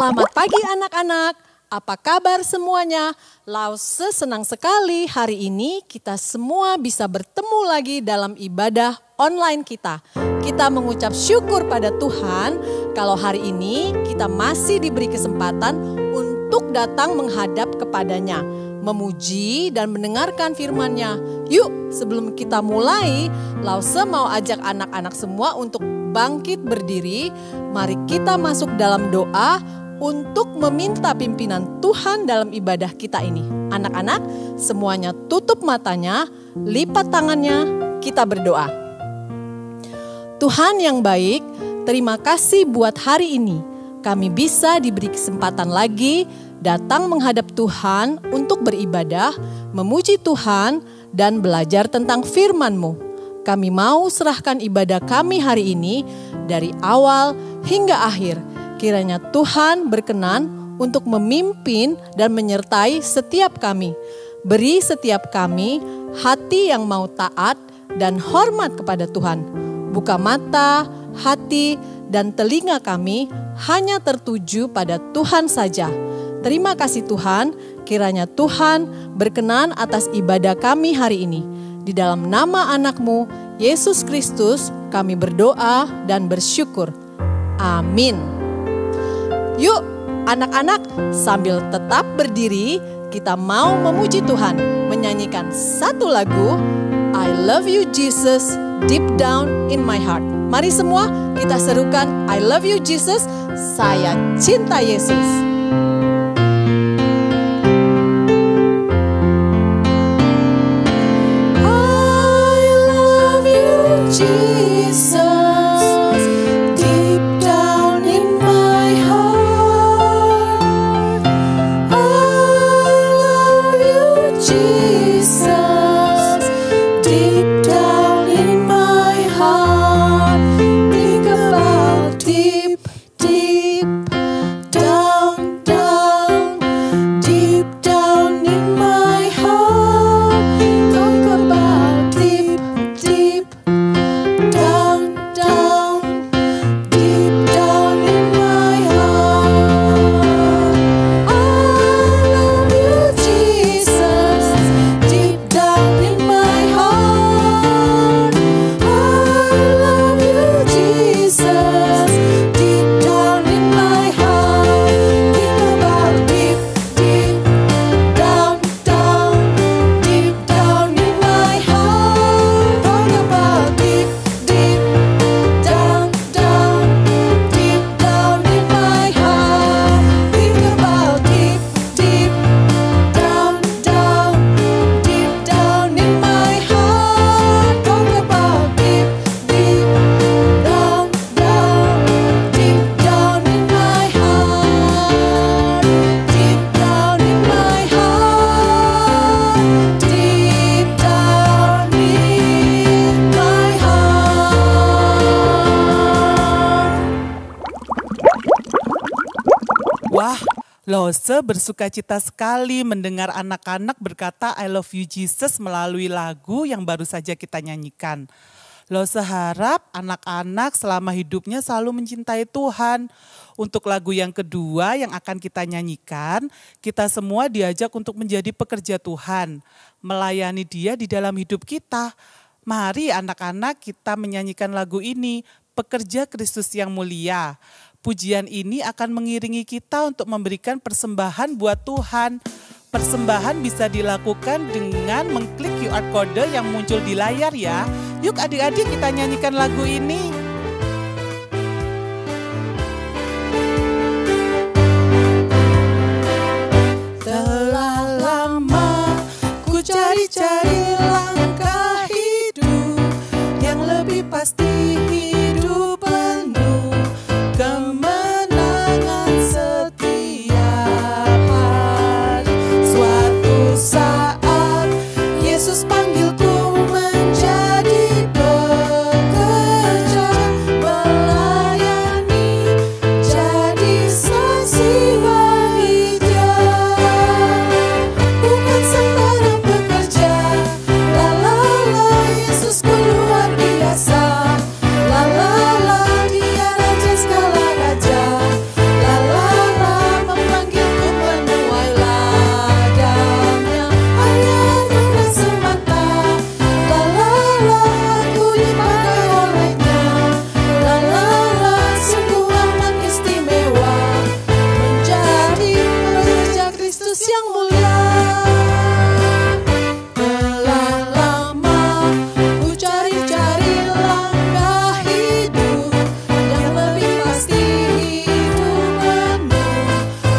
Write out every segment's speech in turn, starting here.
Selamat pagi anak-anak, apa kabar semuanya? Lause senang sekali hari ini kita semua bisa bertemu lagi dalam ibadah online kita. Kita mengucap syukur pada Tuhan kalau hari ini kita masih diberi kesempatan untuk datang menghadap kepadanya, memuji dan mendengarkan firman-Nya. Yuk, sebelum kita mulai, Lause mau ajak anak-anak semua untuk bangkit berdiri. Mari kita masuk dalam doa untuk meminta pimpinan Tuhan dalam ibadah kita ini. Anak-anak, semuanya tutup matanya, lipat tangannya, kita berdoa. Tuhan yang baik, terima kasih buat hari ini. Kami bisa diberi kesempatan lagi datang menghadap Tuhan untuk beribadah, memuji Tuhan, dan belajar tentang firman-Mu. Kami mau serahkan ibadah kami hari ini dari awal hingga akhir. Kiranya Tuhan berkenan untuk memimpin dan menyertai setiap kami. Beri setiap kami hati yang mau taat dan hormat kepada Tuhan. Buka mata, hati, dan telinga kami hanya tertuju pada Tuhan saja. Terima kasih Tuhan, kiranya Tuhan berkenan atas ibadah kami hari ini. Di dalam nama anak-Mu, Yesus Kristus, kami berdoa dan bersyukur. Amin. Yuk anak-anak, sambil tetap berdiri, kita mau memuji Tuhan, menyanyikan satu lagu, I love you Jesus, deep down in my heart. Mari semua kita serukan, I love you Jesus, saya cinta Yesus. I love you Jesus. Lause bersuka cita sekali mendengar anak-anak berkata I love you Jesus melalui lagu yang baru saja kita nyanyikan. Lause harap anak-anak selama hidupnya selalu mencintai Tuhan. Untuk lagu yang kedua yang akan kita nyanyikan, kita semua diajak untuk menjadi pekerja Tuhan, melayani Dia di dalam hidup kita. Mari anak-anak kita menyanyikan lagu ini, Pekerja Kristus yang Mulia. Pujian ini akan mengiringi kita untuk memberikan persembahan buat Tuhan. Persembahan bisa dilakukan dengan mengklik QR code yang muncul di layar ya. Yuk adik-adik kita nyanyikan lagu ini. Telah lama ku cari-cari langkah hidup yang lebih pasti, hidup penuh kemenangan setiap hari. Suatu saat Yesus panggilku menjadi pekerja, melayani, jadi saksi bagi Dia. Bukan sembarang pekerja, la la la, Yesusku luar biasa. La la la, Dia raja segala raja. La la la, memanggilku menuai ladangnya. Hanya anugerah semata. La la la, aku dipakai olehnya. La la la, sungguh amat istimewa menjadi pekerja Kristus yang mulia. Telah lama ku cari-cari langkah hidup yang lebih pasti, hidup penuh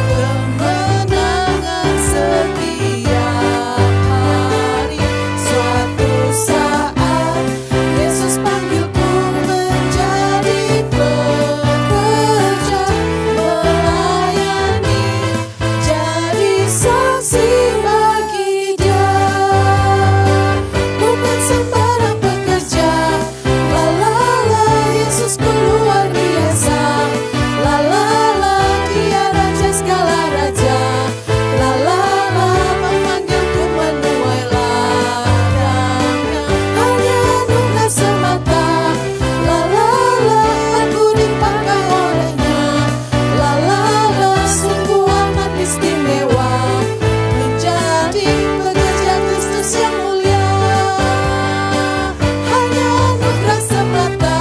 kemenangan setiap hari. Suatu saat Yesus panggilku menjadi pekerja, melayani, jadi saksi bagi Dia. Bukan sembarang pekerja, la la la, Yesusku luar biasa. La la la, Dia raja segala raja. La la la, memanggilku menuai ladangnya. Hanya anugerah semata. La la la, aku dipakai olehnya. La la la, sungguh amat istimewa menjadi pekerja Kristus yang mulia. Hanya anugerah semata.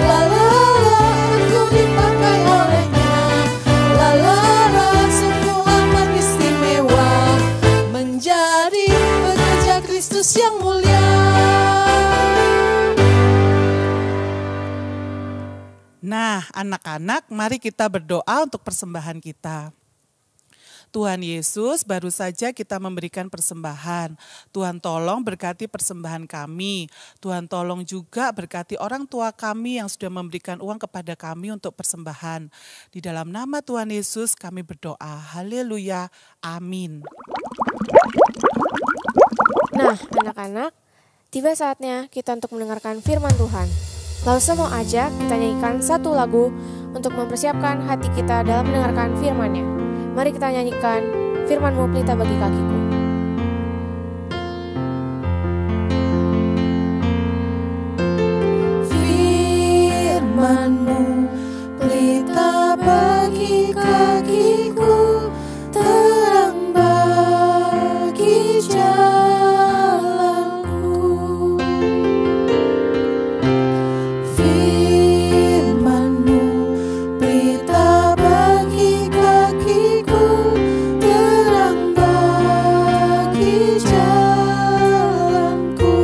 La la la, aku dipakai olehnya. La la la, sungguh amat istimewa menjadi pekerja Kristus yang mulia. Nah, anak-anak, mari kita berdoa untuk persembahan kita. Tuhan Yesus, baru saja kita memberikan persembahan. Tuhan tolong berkati persembahan kami. Tuhan tolong juga berkati orang tua kami yang sudah memberikan uang kepada kami untuk persembahan. Di dalam nama Tuhan Yesus kami berdoa. Haleluya. Amin. Nah, anak-anak, tiba saatnya kita untuk mendengarkan firman Tuhan. Lalu mau ajak kita nyanyikan satu lagu untuk mempersiapkan hati kita dalam mendengarkan firman-Nya. Mari kita nyanyikan Firman-Mu pelita bagi kakiku. Firman-Mu pelita bagi kakiku, terang bagi jalanku. Firman-Mu pelita bagi kakiku, terang bagi jalanku.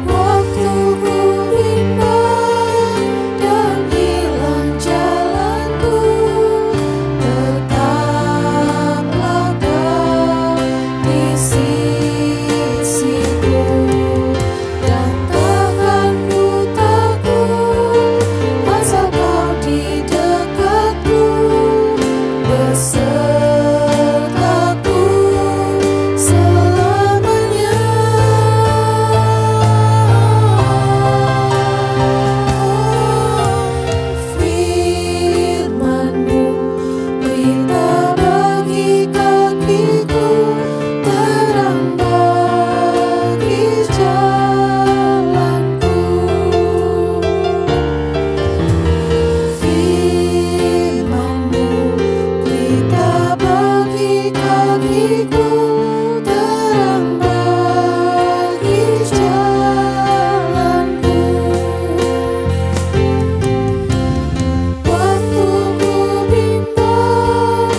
Waktu ku bimbang dan hilang jalanku, tetaplah Kau di sisiku, dan takkan ku takut, asal Kau di dekatku, besertaku selamanya. Firman-Mu pelita bagi kakiku, terang bagi jalanku. Firman-Mu pelita bagi kakiku, terang bagi jalanku. Waktu ku bimbang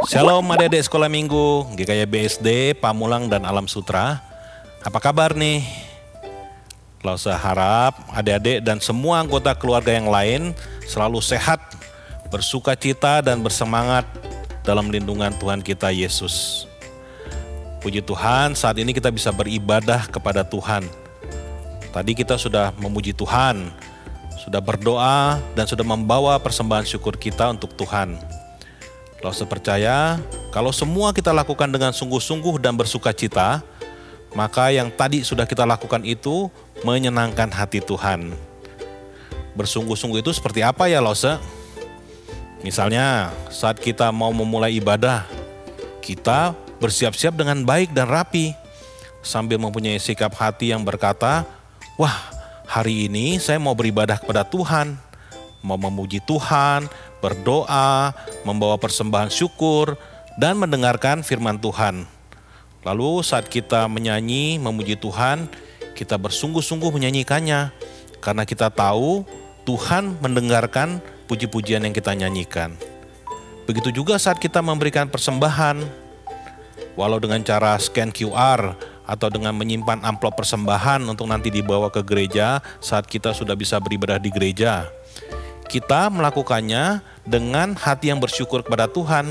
Shalom adik-adik sekolah minggu, GKY BSD, Pamulang dan Alam Sutra. Apa kabar nih? Lause harap adik-adik dan semua anggota keluarga yang lain selalu sehat, bersuka cita dan bersemangat dalam lindungan Tuhan kita Yesus. Puji Tuhan, saat ini kita bisa beribadah kepada Tuhan. Tadi kita sudah memuji Tuhan, sudah berdoa dan sudah membawa persembahan syukur kita untuk Tuhan. Lause percaya, kalau semua kita lakukan dengan sungguh-sungguh dan bersuka cita, maka yang tadi sudah kita lakukan itu menyenangkan hati Tuhan. Bersungguh-sungguh itu seperti apa ya Lause? Misalnya saat kita mau memulai ibadah, kita bersiap-siap dengan baik dan rapi, sambil mempunyai sikap hati yang berkata, wah hari ini saya mau beribadah kepada Tuhan, mau memuji Tuhan, berdoa, membawa persembahan syukur, dan mendengarkan firman Tuhan. Lalu saat kita menyanyi, memuji Tuhan, kita bersungguh-sungguh menyanyikannya, karena kita tahu Tuhan mendengarkan puji-pujian yang kita nyanyikan. Begitu juga saat kita memberikan persembahan, walau dengan cara scan QR atau dengan menyimpan amplop persembahan untuk nanti dibawa ke gereja saat kita sudah bisa beribadah di gereja. Kita melakukannya dengan hati yang bersyukur kepada Tuhan,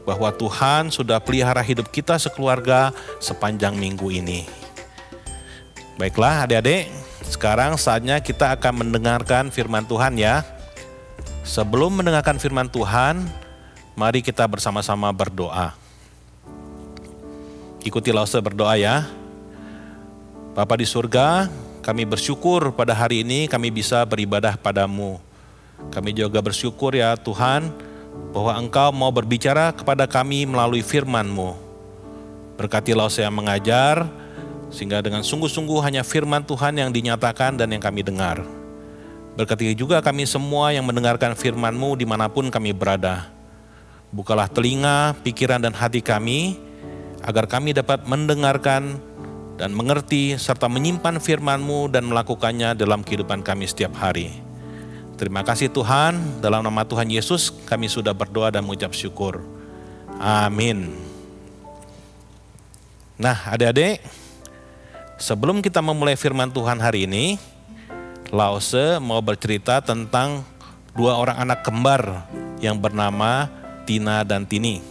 bahwa Tuhan sudah pelihara hidup kita sekeluarga sepanjang minggu ini. Baiklah adik-adik, sekarang saatnya kita akan mendengarkan firman Tuhan ya. Sebelum mendengarkan firman Tuhan, mari kita bersama-sama berdoa. Ikuti Lause berdoa ya. Bapa di surga, kami bersyukur pada hari ini kami bisa beribadah padamu. Kami juga bersyukur ya Tuhan, bahwa Engkau mau berbicara kepada kami melalui firman-Mu. Berkati Lause yang mengajar, sehingga dengan sungguh-sungguh hanya firman Tuhan yang dinyatakan dan yang kami dengar. Berkati juga kami semua yang mendengarkan firman-Mu dimanapun kami berada. Bukalah telinga, pikiran dan hati kami, agar kami dapat mendengarkan dan mengerti serta menyimpan firman-Mu dan melakukannya dalam kehidupan kami setiap hari. Terima kasih Tuhan, dalam nama Tuhan Yesus kami sudah berdoa dan mengucap syukur. Amin. Nah adik-adik, sebelum kita memulai firman Tuhan hari ini, Lause mau bercerita tentang dua orang anak kembar yang bernama Tina dan Tini.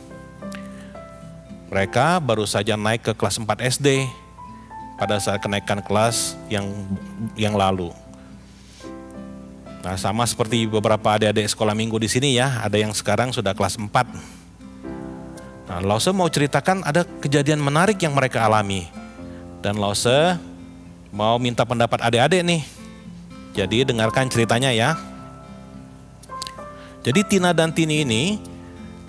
Mereka baru saja naik ke kelas 4 SD pada saat kenaikan kelas yang lalu. Nah, sama seperti beberapa adik-adik sekolah minggu di sini ya, ada yang sekarang sudah kelas 4. Nah, Lause mau ceritakan ada kejadian menarik yang mereka alami. Dan Lause mau minta pendapat adik-adik nih. Jadi dengarkan ceritanya ya. Jadi Tina dan Tini ini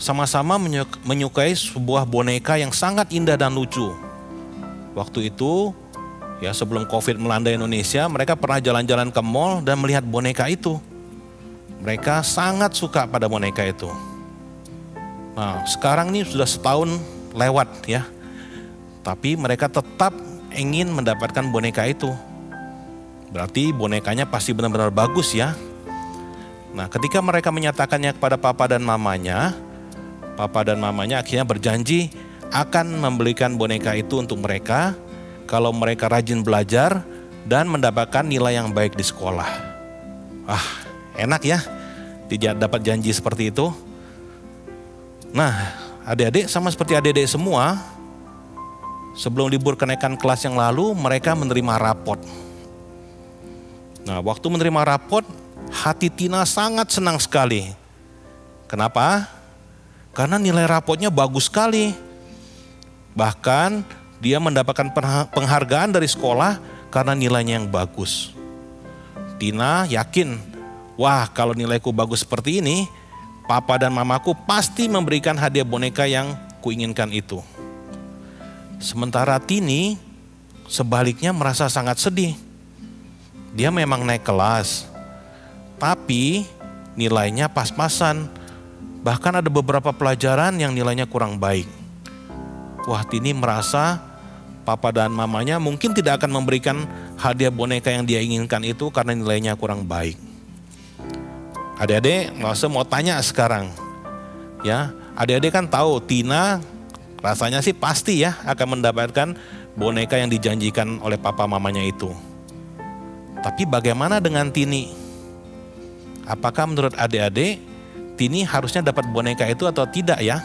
sama-sama menyukai sebuah boneka yang sangat indah dan lucu. Waktu itu ya sebelum COVID melanda Indonesia, mereka pernah jalan-jalan ke mall dan melihat boneka itu. Mereka sangat suka pada boneka itu. Nah, sekarang ini sudah setahun lewat ya. Tapi mereka tetap ingin mendapatkan boneka itu. Berarti bonekanya pasti benar-benar bagus ya. Nah, ketika mereka menyatakannya kepada papa dan mamanya akhirnya berjanji akan membelikan boneka itu untuk mereka kalau mereka rajin belajar dan mendapatkan nilai yang baik di sekolah. Ah, enak ya, tidak dapat janji seperti itu. Nah, adik-adik sama seperti adik-adik semua, sebelum libur kenaikan kelas yang lalu, mereka menerima rapot. Nah, waktu menerima rapot, hati Tina sangat senang sekali. Kenapa? Karena nilai rapotnya bagus sekali. Bahkan dia mendapatkan penghargaan dari sekolah karena nilainya yang bagus. Tina yakin, wah kalau nilaiku bagus seperti ini, papa dan mamaku pasti memberikan hadiah boneka yang kuinginkan itu. Sementara Tini sebaliknya merasa sangat sedih. Dia memang naik kelas, tapi nilainya pas-pasan. Bahkan ada beberapa pelajaran yang nilainya kurang baik. Wah, Tini merasa papa dan mamanya mungkin tidak akan memberikan hadiah boneka yang dia inginkan itu karena nilainya kurang baik. Adik-adik, Lause mau tanya sekarang, ya, adik-adik kan tahu Tina rasanya sih pasti ya akan mendapatkan boneka yang dijanjikan oleh papa mamanya itu. Tapi bagaimana dengan Tini? Apakah menurut adik-adik Tini harusnya dapat boneka itu atau tidak ya?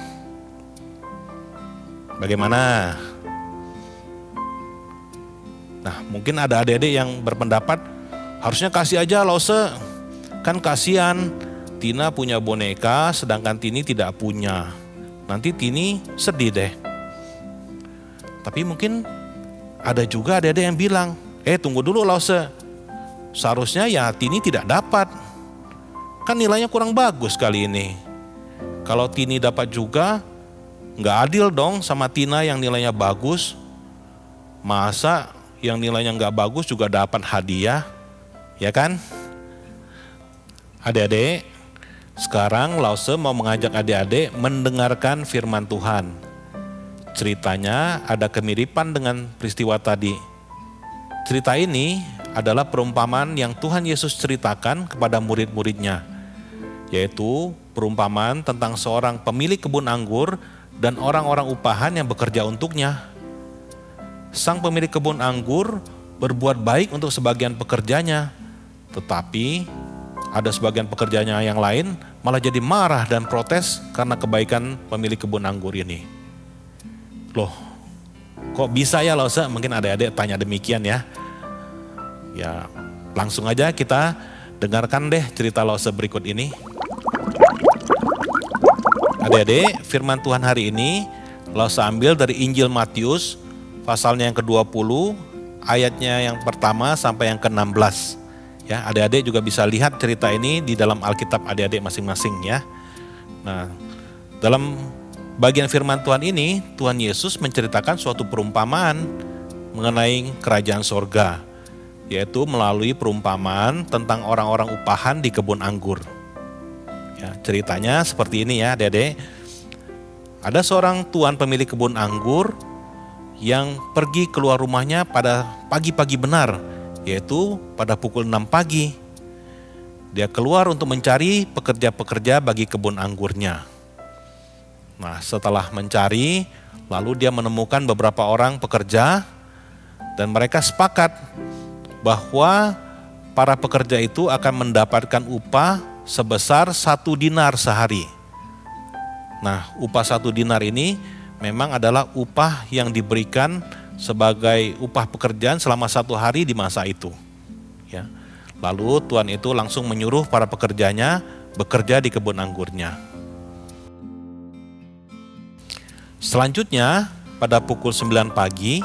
Bagaimana? Nah, mungkin ada adik-adik yang berpendapat harusnya kasih aja Lause. Kan kasihan Tina punya boneka sedangkan Tini tidak punya. Nanti Tini sedih deh. Tapi mungkin ada juga adik-adik yang bilang, tunggu dulu Lause. Seharusnya ya Tini tidak dapat. Kan nilainya kurang bagus kali ini. Kalau Tini dapat juga, nggak adil dong sama Tina yang nilainya bagus. Masa yang nilainya nggak bagus juga dapat hadiah, ya kan? Adik-adik, sekarang Lause mau mengajak adik-adik mendengarkan firman Tuhan. Ceritanya ada kemiripan dengan peristiwa tadi. Cerita ini adalah perumpamaan yang Tuhan Yesus ceritakan kepada murid-muridnya, yaitu perumpamaan tentang seorang pemilik kebun anggur dan orang-orang upahan yang bekerja untuknya. Sang pemilik kebun anggur berbuat baik untuk sebagian pekerjanya, tetapi ada sebagian pekerjanya yang lain malah jadi marah dan protes karena kebaikan pemilik kebun anggur ini. Loh, kok bisa ya Lause? Mungkin adik-adik tanya demikian ya. Ya, langsung aja kita dengarkan deh cerita Lause berikut ini. Adik-adik, firman Tuhan hari ini Lause ambil dari Injil Matius, pasalnya yang ke-20, ayatnya yang pertama sampai yang ke-16. Ya, adik-adik juga bisa lihat cerita ini di dalam Alkitab adik-adik masing-masing ya. Nah, dalam bagian firman Tuhan ini, Tuhan Yesus menceritakan suatu perumpamaan mengenai kerajaan sorga, yaitu melalui perumpamaan tentang orang-orang upahan di kebun anggur. Ya, ceritanya seperti ini ya adik-adik. Ada seorang tuan pemilik kebun anggur yang pergi keluar rumahnya pada pagi-pagi benar, yaitu pada pukul 6 pagi. Dia keluar untuk mencari pekerja-pekerja bagi kebun anggurnya. Nah, setelah mencari, lalu dia menemukan beberapa orang pekerja dan mereka sepakat bahwa para pekerja itu akan mendapatkan upah sebesar 1 dinar sehari. Nah, upah 1 dinar ini memang adalah upah yang diberikan sebagai upah pekerjaan selama 1 hari di masa itu. Ya. Lalu tuan itu langsung menyuruh para pekerjanya bekerja di kebun anggurnya. Selanjutnya, pada pukul 9 pagi,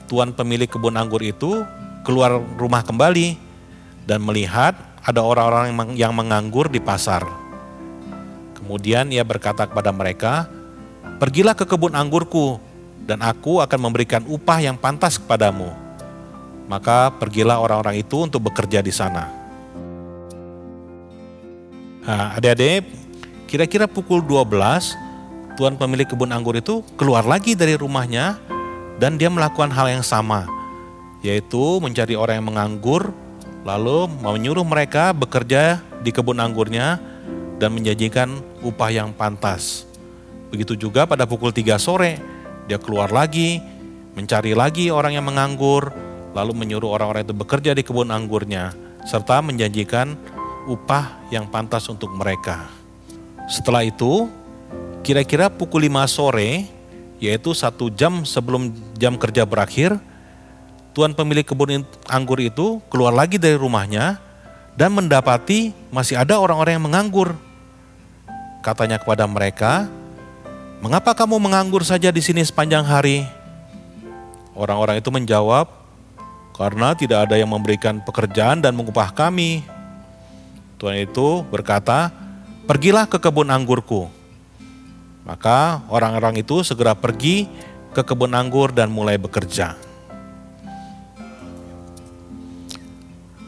tuan pemilik kebun anggur itu keluar rumah kembali dan melihat ada orang-orang yang menganggur di pasar. Kemudian ia berkata kepada mereka, "Pergilah ke kebun anggurku, dan aku akan memberikan upah yang pantas kepadamu." Maka pergilah orang-orang itu untuk bekerja di sana. Nah, adik-adik, kira-kira pukul 12, tuan pemilik kebun anggur itu keluar lagi dari rumahnya dan dia melakukan hal yang sama, yaitu mencari orang yang menganggur, lalu menyuruh mereka bekerja di kebun anggurnya dan menjanjikan upah yang pantas. Begitu juga pada pukul 3 sore, dia keluar lagi, mencari lagi orang yang menganggur, lalu menyuruh orang-orang itu bekerja di kebun anggurnya, serta menjanjikan upah yang pantas untuk mereka. Setelah itu, kira-kira pukul 5 sore, yaitu 1 jam sebelum jam kerja berakhir, tuan pemilik kebun anggur itu keluar lagi dari rumahnya dan mendapati masih ada orang-orang yang menganggur. Katanya kepada mereka, "Mengapa kamu menganggur saja di sini sepanjang hari?" Orang-orang itu menjawab, "Karena tidak ada yang memberikan pekerjaan dan mengupah kami." Tuan itu berkata, "Pergilah ke kebun anggurku." Maka orang-orang itu segera pergi ke kebun anggur dan mulai bekerja.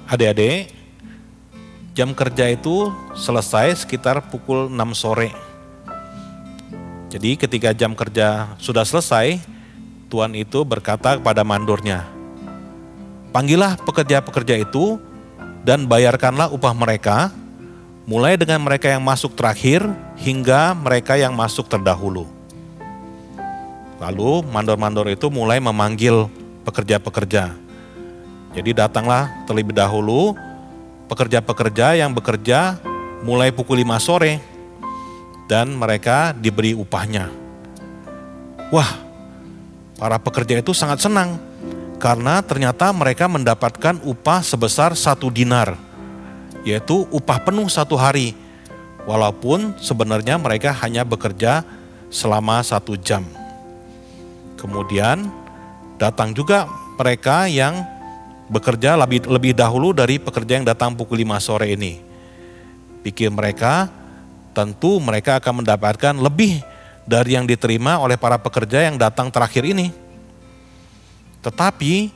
Adik-adik, jam kerja itu selesai sekitar pukul 6 sore. Jadi ketika jam kerja sudah selesai, tuan itu berkata kepada mandornya, "Panggillah pekerja-pekerja itu dan bayarkanlah upah mereka, mulai dengan mereka yang masuk terakhir hingga mereka yang masuk terdahulu. Lalu mandor-mandor itu mulai memanggil pekerja-pekerja. Jadi datanglah terlebih dahulu pekerja-pekerja yang bekerja mulai pukul 5 sore dan mereka diberi upahnya. Wah, para pekerja itu sangat senang karena ternyata mereka mendapatkan upah sebesar 1 dinar, yaitu upah penuh 1 hari, walaupun sebenarnya mereka hanya bekerja selama 1 jam. Kemudian datang juga mereka yang bekerja lebih dahulu dari pekerja yang datang pukul 5 sore ini. Pikir mereka, tentu mereka akan mendapatkan lebih dari yang diterima oleh para pekerja yang datang terakhir ini. Tetapi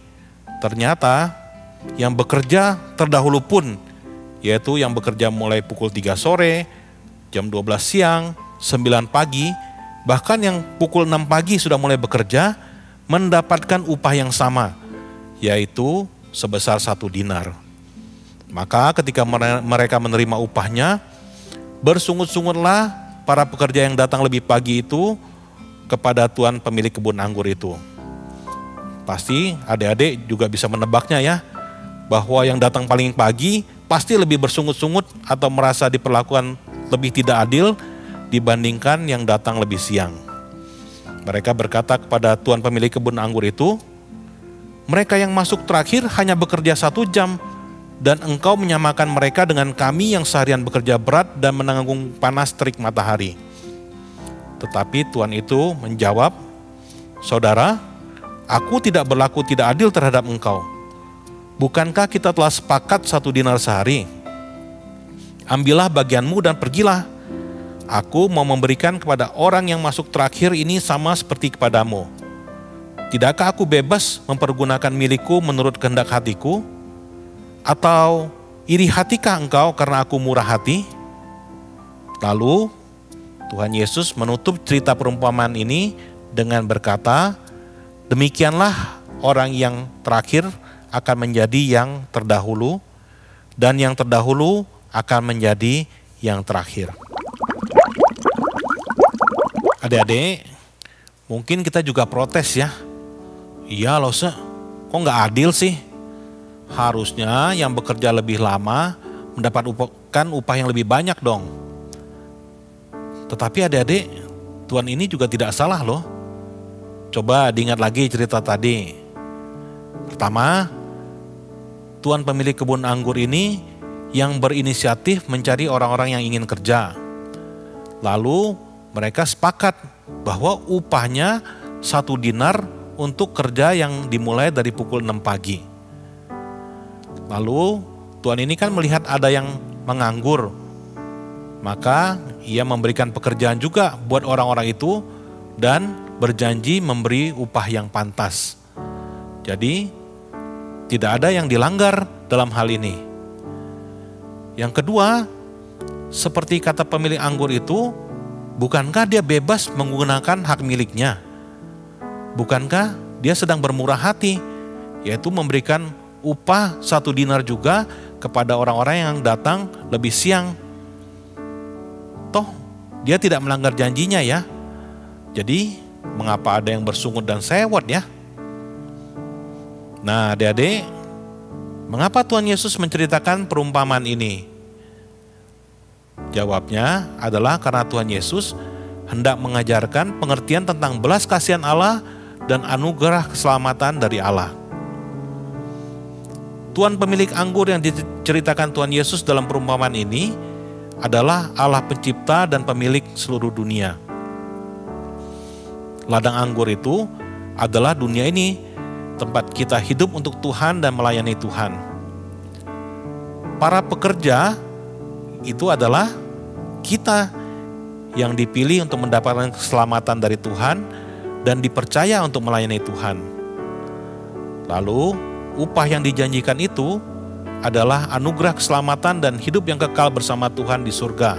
ternyata yang bekerja terdahulu pun, yaitu yang bekerja mulai pukul 3 sore, jam 12 siang, 9 pagi, bahkan yang pukul 6 pagi sudah mulai bekerja, mendapatkan upah yang sama, yaitu sebesar 1 dinar. Maka ketika mereka menerima upahnya, bersungut-sungutlah para pekerja yang datang lebih pagi itu kepada tuan pemilik kebun anggur itu. Pasti adik-adik juga bisa menebaknya ya, bahwa yang datang paling pagi pasti lebih bersungut-sungut atau merasa diperlakukan lebih tidak adil dibandingkan yang datang lebih siang. Mereka berkata kepada tuan pemilik kebun anggur itu, mereka yang masuk terakhir hanya bekerja 1 jam, dan engkau menyamakan mereka dengan kami yang seharian bekerja berat dan menanggung panas terik matahari. Tetapi tuan itu menjawab, saudara, aku tidak berlaku tidak adil terhadap engkau. Bukankah kita telah sepakat 1 dinar sehari? Ambillah bagianmu dan pergilah. Aku mau memberikan kepada orang yang masuk terakhir ini sama seperti kepadamu. Tidakkah aku bebas mempergunakan milikku menurut kehendak hatiku? Atau iri hatikah engkau karena aku murah hati? Lalu Tuhan Yesus menutup cerita perumpamaan ini dengan berkata, demikianlah orang yang terakhir akan menjadi yang terdahulu, dan yang terdahulu akan menjadi yang terakhir. Adik-adik, mungkin kita juga protes ya. Iya loh, kok nggak adil sih? Harusnya yang bekerja lebih lama mendapatkan upah yang lebih banyak dong. Tetapi adik-adik, Tuhan ini juga tidak salah loh. Coba diingat lagi cerita tadi. Pertama, Tuan pemilik kebun anggur ini yang berinisiatif mencari orang-orang yang ingin kerja. Lalu mereka sepakat bahwa upahnya 1 dinar untuk kerja yang dimulai dari pukul 6 pagi. Lalu Tuan ini kan melihat ada yang menganggur, maka ia memberikan pekerjaan juga buat orang-orang itu dan berjanji memberi upah yang pantas. Jadi tidak ada yang dilanggar dalam hal ini. Yang kedua, seperti kata pemilik anggur itu, bukankah dia bebas menggunakan hak miliknya? Bukankah dia sedang bermurah hati, yaitu memberikan upah 1 dinar juga kepada orang-orang yang datang lebih siang? Toh dia tidak melanggar janjinya ya. Jadi mengapa ada yang bersungut dan sewot ya? Nah adik-adik, mengapa Tuhan Yesus menceritakan perumpamaan ini? Jawabnya adalah karena Tuhan Yesus hendak mengajarkan pengertian tentang belas kasihan Allah dan anugerah keselamatan dari Allah. Tuan pemilik anggur yang diceritakan Tuhan Yesus dalam perumpamaan ini adalah Allah pencipta dan pemilik seluruh dunia. Ladang anggur itu adalah dunia ini, tempat kita hidup untuk Tuhan dan melayani Tuhan. Para pekerja itu adalah kita yang dipilih untuk mendapatkan keselamatan dari Tuhan dan dipercaya untuk melayani Tuhan. Lalu upah yang dijanjikan itu adalah anugerah keselamatan dan hidup yang kekal bersama Tuhan di surga.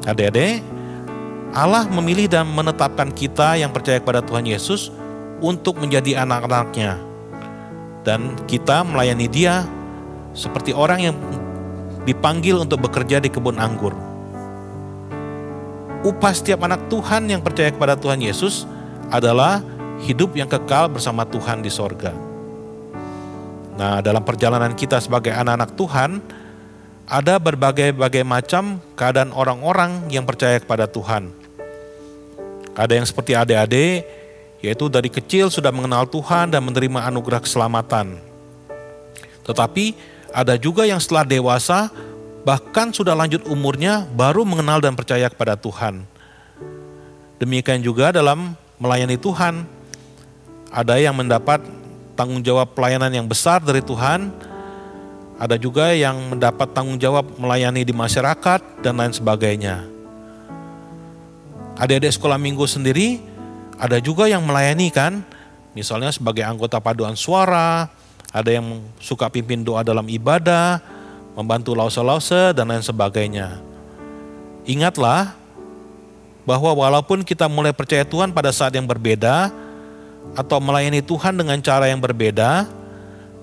Adik-adik, Allah memilih dan menetapkan kita yang percaya kepada Tuhan Yesus untuk menjadi anak-anak-Nya. Dan kita melayani Dia seperti orang yang dipanggil untuk bekerja di kebun anggur. Upah setiap anak Tuhan yang percaya kepada Tuhan Yesus adalah hidup yang kekal bersama Tuhan di sorga. Nah, dalam perjalanan kita sebagai anak-anak Tuhan, ada berbagai macam keadaan orang-orang yang percaya kepada Tuhan. Ada yang seperti adik-adik, yaitu dari kecil sudah mengenal Tuhan dan menerima anugerah keselamatan. Tetapi ada juga yang setelah dewasa, bahkan sudah lanjut umurnya, baru mengenal dan percaya kepada Tuhan. Demikian juga dalam melayani Tuhan. Ada yang mendapat tanggung jawab pelayanan yang besar dari Tuhan. Ada juga yang mendapat tanggung jawab melayani di masyarakat dan lain sebagainya. Adik-adik sekolah minggu sendiri, ada juga yang melayani kan. Misalnya sebagai anggota paduan suara, ada yang suka pimpin doa dalam ibadah, membantu lause-lause dan lain sebagainya. Ingatlah bahwa walaupun kita mulai percaya Tuhan pada saat yang berbeda atau melayani Tuhan dengan cara yang berbeda,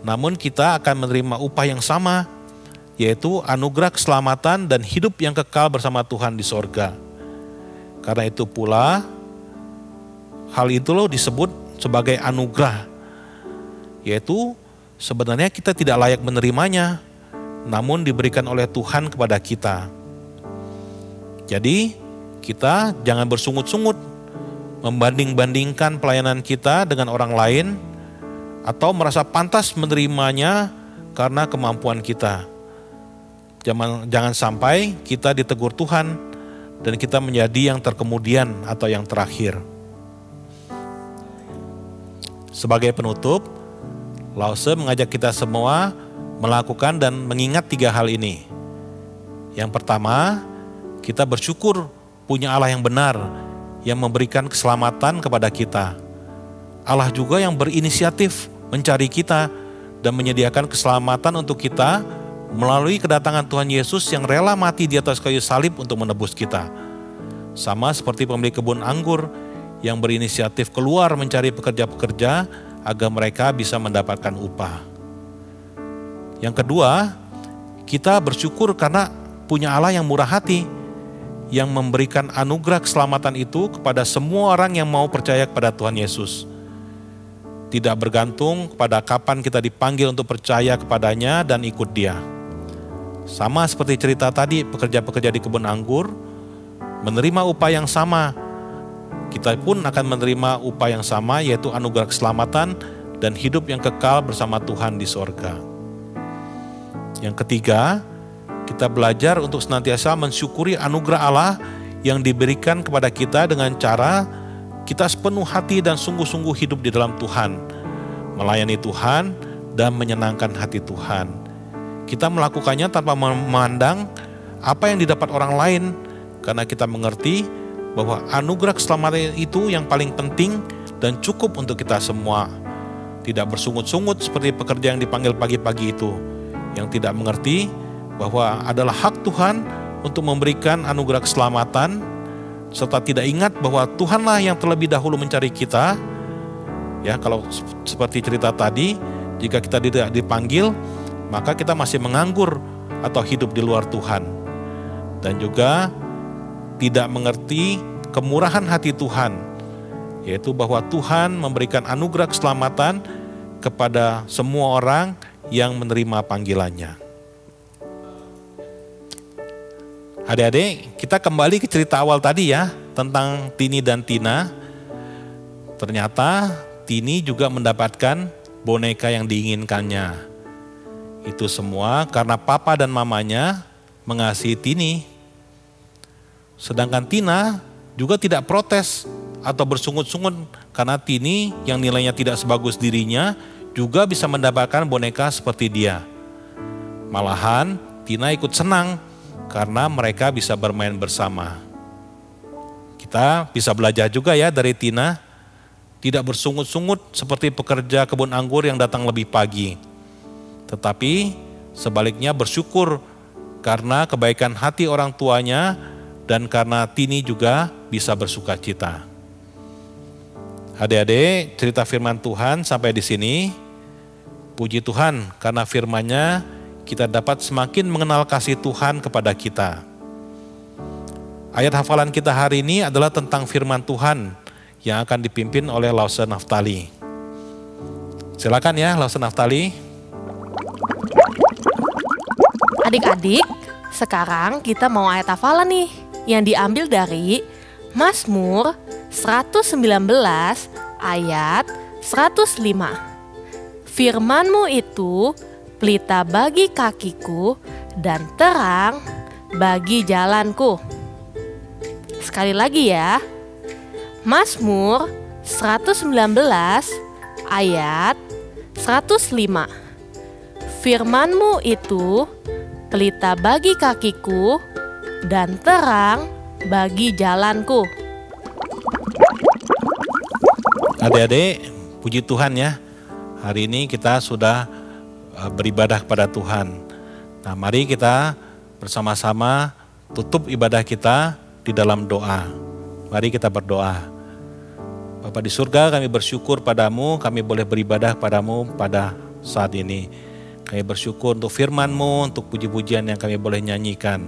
namun kita akan menerima upah yang sama, yaitu anugerah keselamatan dan hidup yang kekal bersama Tuhan di sorga. Karena itu pula, hal itu disebut sebagai anugerah, yaitu sebenarnya kita tidak layak menerimanya, namun diberikan oleh Tuhan kepada kita. Jadi, kita jangan bersungut-sungut membanding-bandingkan pelayanan kita dengan orang lain atau merasa pantas menerimanya karena kemampuan kita. Jangan sampai kita ditegur Tuhan dan kita menjadi yang terkemudian atau yang terakhir. Sebagai penutup, Lause mengajak kita semua melakukan dan mengingat 3 hal ini. Yang pertama, kita bersyukur punya Allah yang benar, yang memberikan keselamatan kepada kita. Allah juga yang berinisiatif mencari kita dan menyediakan keselamatan untuk kita melalui kedatangan Tuhan Yesus yang rela mati di atas kayu salib untuk menebus kita. Sama seperti pemilik kebun anggur yang berinisiatif keluar mencari pekerja-pekerja agar mereka bisa mendapatkan upah. Yang kedua, kita bersyukur karena punya Allah yang murah hati, yang memberikan anugerah keselamatan itu kepada semua orang yang mau percaya kepada Tuhan Yesus. Tidak bergantung kepada kapan kita dipanggil untuk percaya kepadanya dan ikut Dia. Sama seperti cerita tadi, pekerja-pekerja di kebun anggur menerima upah yang sama. Kita pun akan menerima upah yang sama, yaitu anugerah keselamatan dan hidup yang kekal bersama Tuhan di sorga. Yang ketiga, kita belajar untuk senantiasa mensyukuri anugerah Allah yang diberikan kepada kita dengan cara kita sepenuh hati dan sungguh-sungguh hidup di dalam Tuhan, melayani Tuhan dan menyenangkan hati Tuhan. Kita melakukannya tanpa memandang apa yang didapat orang lain, karena kita mengerti bahwa anugerah keselamatan itu yang paling penting dan cukup untuk kita semua. Tidak bersungut-sungut seperti pekerja yang dipanggil pagi-pagi itu, yang tidak mengerti bahwa adalah hak Tuhan untuk memberikan anugerah keselamatan, serta tidak ingat bahwa Tuhanlah yang terlebih dahulu mencari kita. Ya, kalau seperti cerita tadi, jika kita tidak dipanggil, maka kita masih menganggur atau hidup di luar Tuhan. Dan juga tidak mengerti kemurahan hati Tuhan, yaitu bahwa Tuhan memberikan anugerah keselamatan kepada semua orang yang menerima panggilannya. Adik-adik, kita kembali ke cerita awal tadi ya, tentang Tini dan Tina. Ternyata Tini juga mendapatkan boneka yang diinginkannya. Itu semua karena papa dan mamanya mengasihi Tini. Sedangkan Tina juga tidak protes atau bersungut-sungut karena Tini yang nilainya tidak sebagus dirinya juga bisa mendapatkan boneka seperti dia. Malahan Tina ikut senang karena mereka bisa bermain bersama. Kita bisa belajar juga ya dari Tina, tidak bersungut-sungut seperti pekerja kebun anggur yang datang lebih pagi. Tetapi sebaliknya bersyukur karena kebaikan hati orang tuanya dan karena Tini juga bisa bersuka cita. Adik-adik, cerita firman Tuhan sampai di sini. Puji Tuhan karena firman-Nya kita dapat semakin mengenal kasih Tuhan kepada kita. Ayat hafalan kita hari ini adalah tentang firman Tuhan yang akan dipimpin oleh Lause Naftali. Silakan ya Lause Naftali. Adik-adik, sekarang kita mau ayat hafalan nih yang diambil dari Mazmur 119 ayat 105. Firman-Mu itu pelita bagi kakiku dan terang bagi jalanku. Sekali lagi ya. Mazmur 119 ayat 105. Firman-Mu itu pelita bagi kakiku dan terang bagi jalanku. Adik-adik, puji Tuhan ya. Hari ini kita sudah beribadah kepada Tuhan. Nah, mari kita bersama-sama tutup ibadah kita di dalam doa. Mari kita berdoa. Bapa di surga, kami bersyukur padamu, kami boleh beribadah padamu pada saat ini. Kami bersyukur untuk firman-Mu, untuk puji-pujian yang kami boleh nyanyikan.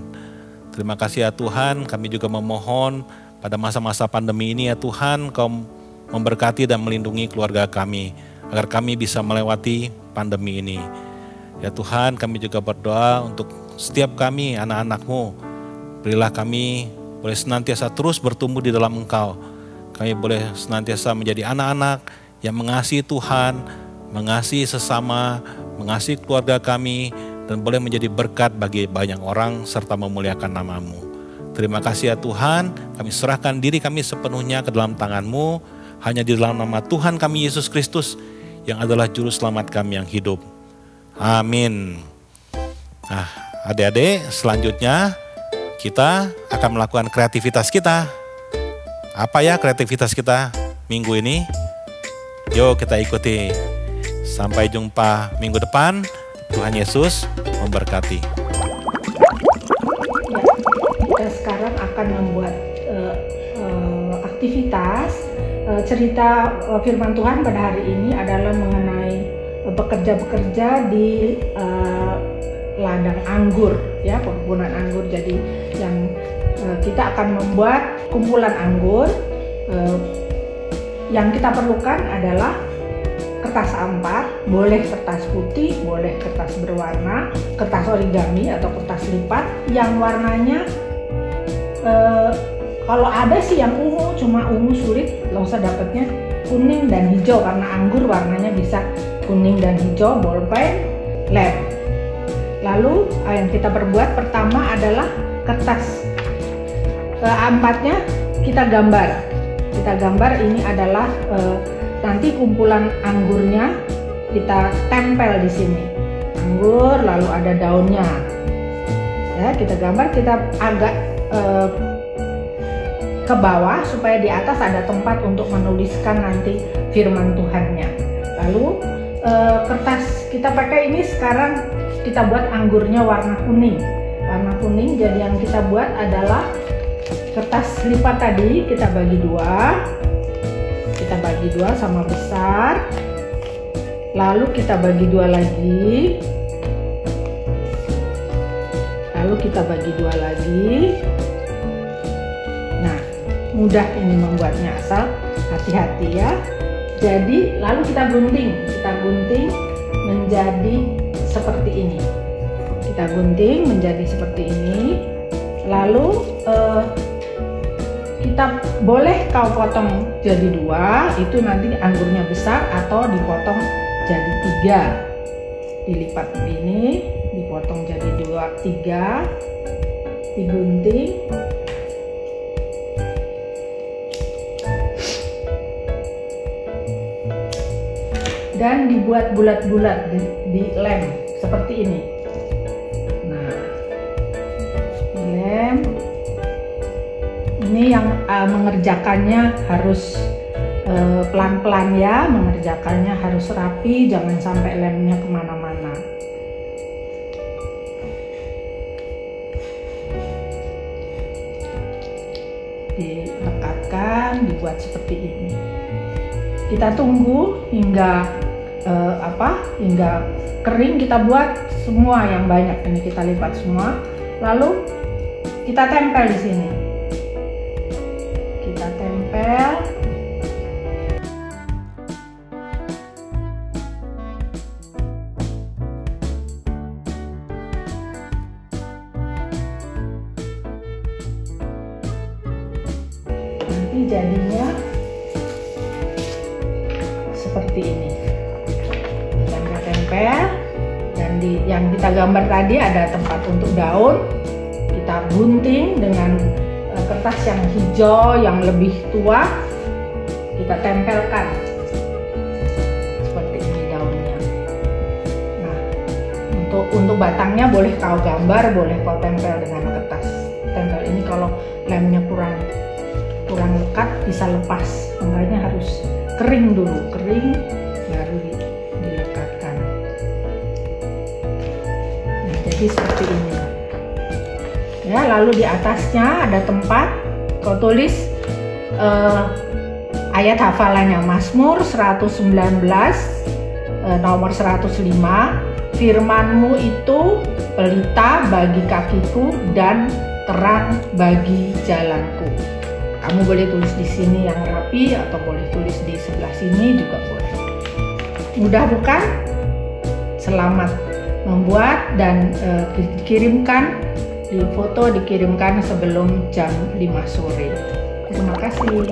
Terima kasih ya Tuhan, kami juga memohon pada masa-masa pandemi ini ya Tuhan, Kau memberkati dan melindungi keluarga kami, agar kami bisa melewati pandemi ini. Ya Tuhan, kami juga berdoa untuk setiap kami anak-anak-Mu. Berilah kami boleh senantiasa terus bertumbuh di dalam Engkau. Kami boleh senantiasa menjadi anak-anak yang mengasihi Tuhan, mengasihi sesama, mengasihi keluarga kami, dan boleh menjadi berkat bagi banyak orang serta memuliakan nama-Mu. Terima kasih ya Tuhan, kami serahkan diri kami sepenuhnya ke dalam tangan-Mu, hanya di dalam nama Tuhan kami Yesus Kristus yang adalah juru selamat kami yang hidup. Amin. Nah, adik-adik, selanjutnya kita akan melakukan kreativitas kita. Apa ya kreativitas kita minggu ini? Yuk kita ikuti. Sampai jumpa minggu depan. Tuhan Yesus memberkati. Kita sekarang akan membuat aktivitas. Cerita firman Tuhan pada hari ini adalah mengenai bekerja-bekerja di ladang anggur, ya, perkebunan anggur. Jadi yang kita akan membuat kumpulan anggur. Yang kita perlukan adalah kertas A4, boleh kertas putih, boleh kertas berwarna, kertas origami atau kertas lipat yang warnanya kalau ada sih yang ungu, cuma ungu sulit, nggak usah dapatnya kuning dan hijau karena anggur warnanya bisa kuning dan hijau, bolpen, lem. Lalu yang kita perbuat pertama adalah kertas A4-nya kita gambar. Kita gambar ini adalah nanti kumpulan anggurnya kita tempel di sini. Anggur lalu ada daunnya. Ya, kita gambar, kita agak ke bawah supaya di atas ada tempat untuk menuliskan nanti firman Tuhannya. Lalu kertas kita pakai ini sekarang kita buat anggurnya warna kuning. Warna kuning, jadi yang kita buat adalah kertas lipat tadi kita bagi dua. Kita bagi dua sama besar. Lalu kita bagi dua lagi. Lalu kita bagi dua lagi. Mudah ini membuatnya, asal hati-hati ya. Jadi lalu kita gunting menjadi seperti ini. Kita gunting menjadi seperti ini. Lalu kita boleh kau potong jadi dua, itu nanti anggurnya besar, atau dipotong jadi tiga. Dilipat begini, dipotong jadi dua, tiga, digunting. Dan dibuat bulat-bulat di lem seperti ini. Nah, lem ini yang mengerjakannya harus pelan-pelan ya, mengerjakannya harus rapi, jangan sampai lemnya kemana-mana. Dilekatkan, dibuat seperti ini. Kita tunggu hingga hingga kering, kita buat semua yang banyak ini kita lipat semua, lalu kita tempel di sini. Kita tempel. Nanti jadinya seperti ini. Kita tempel, dan yang kita gambar tadi ada tempat untuk daun. Kita gunting dengan kertas yang hijau yang lebih tua, kita tempelkan seperti ini daunnya. Nah, untuk batangnya boleh kau gambar, boleh kau tempel dengan kertas tempel ini. Kalau lemnya kurang lekat bisa lepas, makanya harus kering dulu, kering baru dilekatkan. Nah, jadi seperti ini. Ya, lalu di atasnya ada tempat kau tulis ayat hafalannya, Mazmur 119 nomor 105. Firman-Mu itu pelita bagi kakiku dan terang bagi jalanku. Kamu boleh tulis di sini yang rapi atau boleh tulis di sebelah sini juga boleh. Mudah bukan? Selamat membuat dan dikirimkan. Di foto dikirimkan sebelum jam 5 sore. Terima kasih.